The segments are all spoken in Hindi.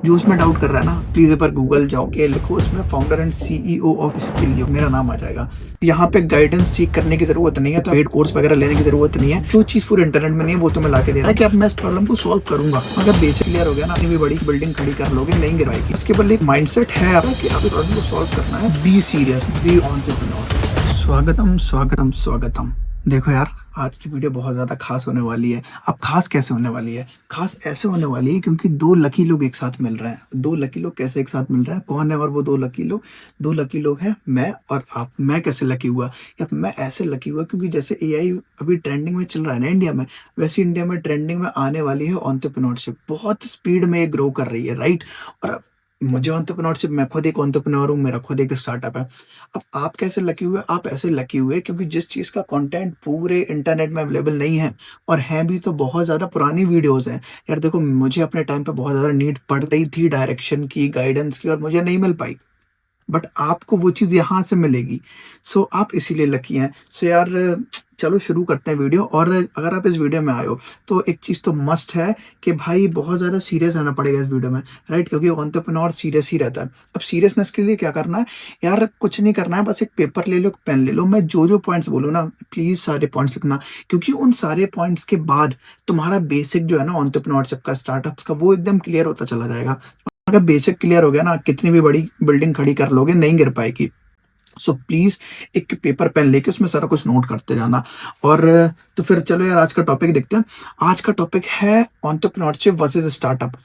जो उसमें डाउट कर रहा है ना, प्लीज एक बार गूगल जाओ के लिखो उसमें फाउंडर एंड सीईओ ऑफ स्किलियो, मेरा नाम आ जाएगा। यहाँ पे गाइडेंस सीख करने की जरूरत नहीं है, तो पेड कोर्स वगैरह लेने की जरूरत नहीं है। जो चीज पूरे इंटरनेट में नहीं है वो तुम्हें ला के दे रहा है कि अब मैं इस प्रॉब्लम को सॉल्व करूंगा। अगर बेसिक क्लियर हो गया ना, इतनी बड़ी बिल्डिंग खड़ी कर लोगे, नहीं गिराएगी। इसके बदले एक माइंडसेट है आपका कि आप प्रॉब्लम को सॉल्व करना है। Be serious, be entrepreneur. स्वागतम स्वागतम स्वागतम। देखो यार, आज की वीडियो बहुत ज़्यादा खास होने वाली है। अब खास कैसे होने वाली है? खास ऐसे होने वाली है क्योंकि दो लकी लोग एक साथ मिल रहे हैं। दो लकी लोग कैसे एक साथ मिल रहे हैं? कौन है और वो दो लकी लोग? दो लकी लोग हैं मैं और आप। मैं कैसे लकी हुआ? या मैं ऐसे लकी हुआ क्योंकि जैसे एआई अभी ट्रेंडिंग में चल रहा है ना इंडिया में, वैसे इंडिया में ट्रेंडिंग में आने वाली है एंटरप्रेन्योरशिप। बहुत स्पीड में ग्रो कर रही है, राइट? और मुझे एंटरप्रेन्योरशिप, मैं खुद एक एंटरप्रेन्योर हूँ, मेरा खुद एक स्टार्टअप है। अब आप कैसे लकी हुए? आप ऐसे लकी हुए क्योंकि जिस चीज़ का कंटेंट पूरे इंटरनेट में अवेलेबल नहीं है, और हैं भी तो बहुत ज़्यादा पुरानी वीडियोज़ हैं। यार देखो, मुझे अपने टाइम पे बहुत ज़्यादा नीड पड़ रही थी डायरेक्शन की, गाइडेंस की, और मुझे नहीं मिल पाई। बट आपको वो चीज़ यहाँ से मिलेगी। सो आप इसीलिए लकी हैं। सो यार, चलो शुरू करते हैं वीडियो। और अगर आप इस वीडियो में आए हो तो एक चीज़ तो मस्ट है कि भाई बहुत ज़्यादा सीरियस रहना पड़ेगा इस वीडियो में, राइट? क्योंकि एंटरप्रेन्योर सीरियस ही रहता है। अब सीरियसनेस के लिए क्या करना है? यार कुछ नहीं करना है, बस एक पेपर ले लो, एक पेन ले लो। मैं जो जो पॉइंट्स बोलूँ ना, प्लीज़ सारे पॉइंट्स लिखना, क्योंकि उन सारे पॉइंट्स के बाद तुम्हारा बेसिक जो है ना एंटरप्रेन्योरशिप का, स्टार्टअप्स का, वो एकदम क्लियर होता चला जाएगा। अगर बेसिक क्लियर हो गया ना, कितनी भी बड़ी बिल्डिंग खड़ी कर लोगे, नहीं गिर पाएगी। सो प्लीज एक पेपर पेन लेके उसमें सारा कुछ नोट करते जाना। और तो फिर चलो यार, आज का टॉपिक देखते हैं। आज का टॉपिक है एंटरप्रेन्योरशिप वर्सेस स्टार्टअप।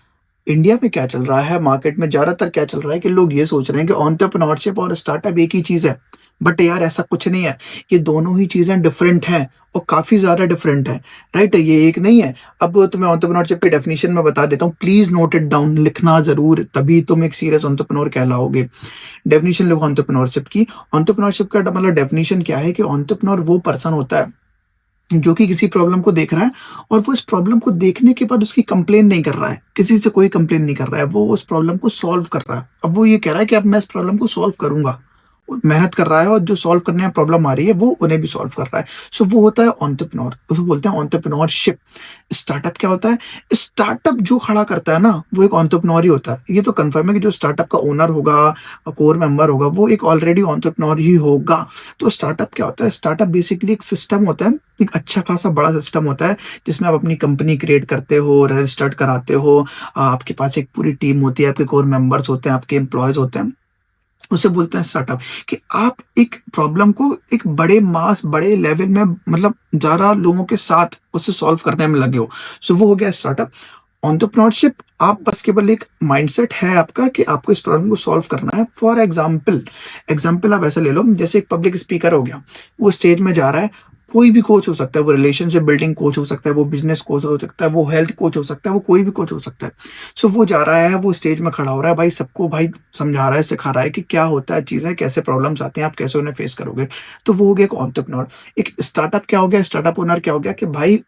इंडिया में क्या चल रहा है, मार्केट में ज्यादातर क्या चल रहा है कि लोग ये सोच रहे हैं कि एंटरप्रेन्योरशिप और स्टार्टअप एक ही चीज है। बट यार ऐसा कुछ नहीं है। ये दोनों ही चीजें डिफरेंट हैं, और काफी ज्यादा डिफरेंट है, राइट? ये एक नहीं है। अब तुम्हें एंटरप्रेन्योरशिप की डेफिनेशन में बता देता हूँ, प्लीज नोट इट डाउन, लिखना जरूर, तभी तुम एक सीरियस एंटरप्रेन्योर कहलाओगे। डेफिनेशन लिखो एंटरप्रेन्योरशिप की। एंटरप्रेन्योरशिप का मतलब डेफिनेशन क्या है कि एंटरप्रेन्योर वो पर्सन होता है जो कि किसी प्रॉब्लम को देख रहा है, और वो इस प्रॉब्लम को देखने के बाद उसकी कंप्लेन नहीं कर रहा है, किसी से कोई कंप्लेन नहीं कर रहा है, वो उस प्रॉब्लम को सॉल्व कर रहा है। अब वो ये कह रहा है कि अब मैं इस प्रॉब्लम को सॉल्व करूंगा। वो मेहनत कर रहा है, और जो सॉल्व करने में प्रॉब्लम आ रही है वो उन्हें भी सॉल्व कर रहा है। सो वो होता है एंटरप्रेन्योर, उसको बोलते हैं एंटरप्रेन्योरशिप। स्टार्टअप क्या होता है? स्टार्टअप जो खड़ा करता है ना, वो एक एंटरप्रेन्योर ही होता है। ये तो कंफर्म है कि जो स्टार्टअप का ओनर होगा, कोर मेंबर होगा, वो एक ऑलरेडी एंटरप्रेन्योर ही होगा। तो स्टार्टअप क्या होता है? स्टार्टअप बेसिकली एक सिस्टम होता है, एक अच्छा खासा बड़ा सिस्टम होता है, जिसमें आप अपनी कंपनी क्रिएट करते हो, रजिस्टर्ड कराते हो। आपके पास एक पूरी टीम होती है, आपके कोर मेंबर्स होते हैं, आपके एम्प्लॉयज होते हैं। उसे बोलते हैं स्टार्टअप। कि आप एक प्रॉब्लम को एक बड़े मास, बड़े लेवल में, मतलब ज्यादा लोगों के साथ उसे सॉल्व करने में लगे हो। सो वो हो गया स्टार्टअप। एंटरप्रेन्योरशिप, आप बस केवल एक माइंडसेट है आपका कि आपको इस प्रॉब्लम को सॉल्व करना है। फॉर एग्जाम्पल आप ऐसा ले लो, जैसे एक पब्लिक स्पीकर हो गया, वो स्टेज में जा रहा है। कोई भी कोच हो सकता है, वो रिलेशनशिप बिल्डिंग कोच हो सकता है, वो बिजनेस कोच हो सकता है, वो हेल्थ कोच हो सकता है, वो कोई भी कोच हो सकता है। सो वो जा रहा है, वो स्टेज में खड़ा हो रहा है, भाई सबको भाई समझा रहा है, सिखा रहा है कि क्या होता है चीज़ें, कैसे प्रॉब्लम्स आते हैं, आप कैसे उन्हें फेस करोगे। तो वो हो गया एक एंटरप्रेन्योर। एक स्टार्टअप क्या हो गया? स्टार्टअप ओनर क्या हो गया कि भाई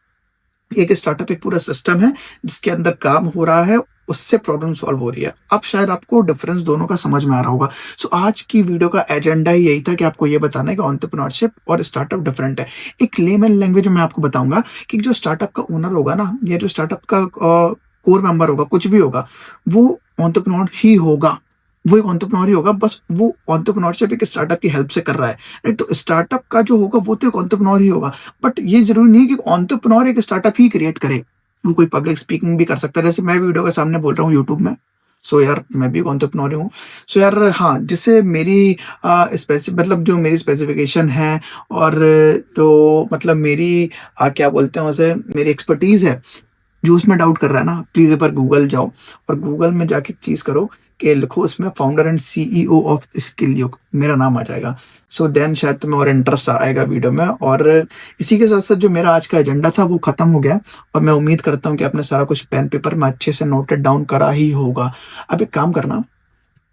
एक स्टार्टअप एक पूरा सिस्टम है जिसके अंदर काम हो रहा है, उससे प्रॉब्लम सॉल्व हो रही है। अब शायद आपको डिफरेंस दोनों का समझ में आ रहा होगा। सो आज की वीडियो का एजेंडा ही यही था कि आपको ये बताना है कि एंटरप्रेन्योरशिप और स्टार्टअप डिफरेंट है। एक लेमन लैंग्वेज में मैं आपको बताऊंगा कि जो स्टार्टअप का ओनर होगा ना, या जो स्टार्टअप का कोर मेंबर होगा, कुछ भी होगा, वो एंटरप्रेन्योर ही होगा। वो एक एंटरप्रेन्योर ही होगा, बस वो एंटरप्रेन्योरशिप एक स्टार्टअप की हेल्प से कर रहा है, राइट? तो स्टार्टअप का जो होगा वो तो एक एंटरप्रेन्योर ही होगा। बट ये जरूरी नहीं है कि एंटरप्रेन्योर एक स्टार्टअप ही क्रिएट करे। वो कोई पब्लिक स्पीकिंग भी कर सकता है, जैसे मैं वीडियो के सामने बोल रहा हूँ यूट्यूब में। सो यार, मैं भी एंटरप्रेन्योर हूँ। सो यार हाँ, जिससे मेरी मतलब जो मेरी स्पेसिफिकेशन है, और जो मतलब मेरी क्या बोलते हैं उसे, मेरी एक्सपर्टीज है, जो उसमें डाउट कर रहा है ना, प्लीज एक बार गूगल जाओ, और गूगल में जाके चीज करो कि लिखो उसमें फाउंडर एंड सीईओ ऑफ स्किलियो, मेरा नाम आ जाएगा। सो देन शायद तुम्हें और इंटरेस्ट आएगा वीडियो में। और इसी के साथ साथ जो मेरा आज का एजेंडा था वो खत्म हो गया, और मैं उम्मीद करता हूँ कि आपने सारा कुछ पेन पेपर में अच्छे से नोटेड डाउन करा ही होगा। अब एक काम करना,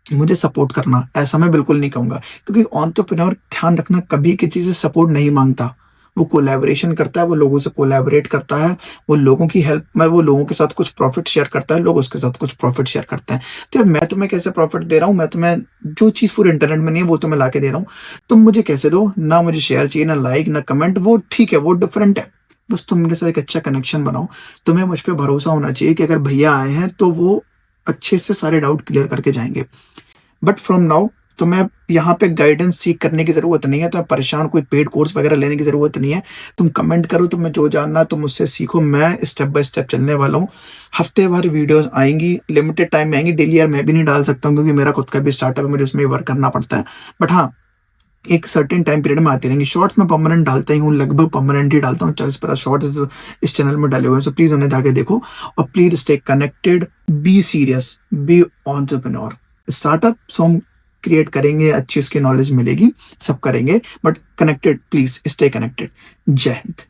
मुझे सपोर्ट करना, ऐसा मैं बिल्कुल नहीं कहूंगा, क्योंकि एंटरप्रेन्योर, ध्यान रखना, कभी किसी से सपोर्ट नहीं मांगता। वो कोलैबोरेशन करता है, वो लोगों से कोलैबोरेट करता है, वो लोगों की हेल्प में, वो लोगों के साथ कुछ प्रॉफिट शेयर करता है, लोग उसके साथ कुछ प्रॉफिट शेयर करते हैं। तो यार मैं तुम्हें कैसे प्रॉफिट दे रहा हूँ? मैं तुम्हें जो चीज़ पूरे इंटरनेट में नहीं है वो तुम्हें ला के दे रहा हूँ। तुम मुझे कैसे दो ना, मुझे शेयर चाहिए, ना लाइक, ना कमेंट, वो ठीक है, वो डिफरेंट है। बस तुम मेरे साथ एक अच्छा कनेक्शन बनाओ। तुम्हें मुझ पर भरोसा होना चाहिए कि अगर भैया आए हैं तो वो अच्छे से सारे डाउट क्लियर करके जाएंगे। बट फ्रॉम नाउ तो मैं यहाँ पे गाइडेंस सीख करने की ज़रूरत नहीं है, तो परेशान कोई पेड कोर्स वगैरह लेने की ज़रूरत नहीं है। तुम कमेंट करो, तुम्हें जो जानना है तुम मुझसे सीखो, मैं स्टेप बाय स्टेप चलने वाला हूँ। हफ्ते भर वीडियोस आएंगी, लिमिटेड टाइम में आएंगी, डेली यार मैं भी नहीं डाल सकता हूँ क्योंकि मेरा खुद का भी स्टार्टअप है, मुझे उसमें वर्क करना पड़ता है। बट हाँ, एक सर्टेन टाइम पीरियड में आती रहेंगी। शॉर्ट्स में परमानेंट डालता ही हूँ, लगभग परमानेंट ही डालता हूँ। 40-50 शॉर्ट्स इस चैनल में डाले हुए हैं, सो प्लीज उन्हें जाके देखो और please stay connected, be serious, be entrepreneur. Startup so हम क्रिएट करेंगे, अच्छी उसकी नॉलेज मिलेगी, सब करेंगे, but connected, please stay connected. जय हिंद।